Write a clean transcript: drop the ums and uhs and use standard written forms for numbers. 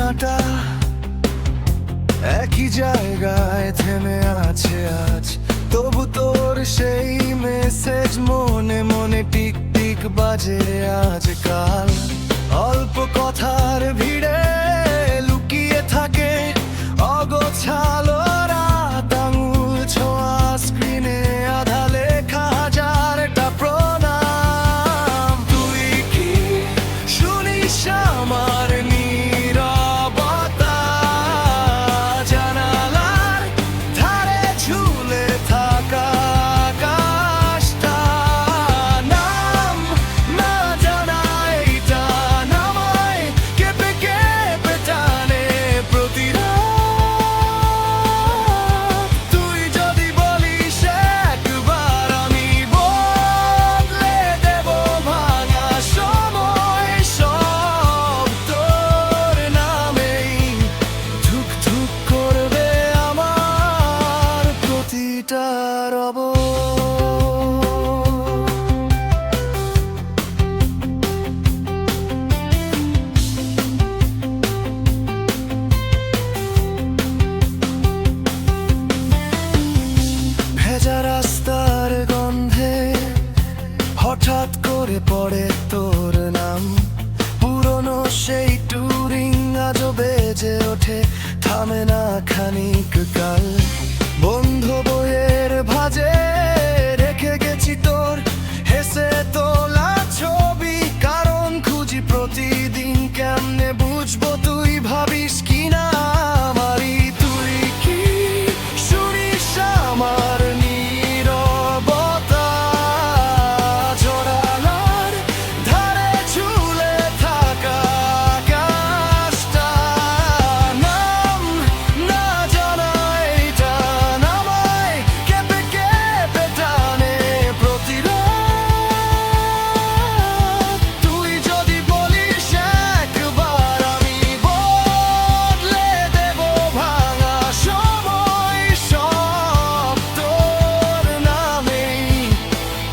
ভাবনাটা একই জায়গায় থেমে আছে আজ, তবু তোর সেই মেসেজ মনে মনে টিক টিক বাজে আজকাল। অল্প কথার ভিড়ে লুকিয়ে থাকে অগোছালো রাত, আঙুল ছোঁয়া স্ক্রিনে আধা লেখা হাজারটা প্রণাম। তুই কি শুনিস আমার নীরবতা? জানালার ধারে ঝুলে থাকা আকাশটা নাম না জানা এইটা নামায় কেঁপে কেঁপে টানে প্রতি রাত। তুই যদি বলিস একবার আমি বদলে দেব ভাঙা সময় সব তোর নামেই। ধুক ধুক করবে আমার প্রতিটা রব। ভেজা রাস্তার গন্ধে হঠাৎ করে পড়ে তোর নাম, পুরনো সেই টুরিং আজও বেজে ওঠে, থামে না খানিক কাল। বন্ধ বইয়ের ভাঁজে রেখে গেছি তোর হেসে তোলা ছবি,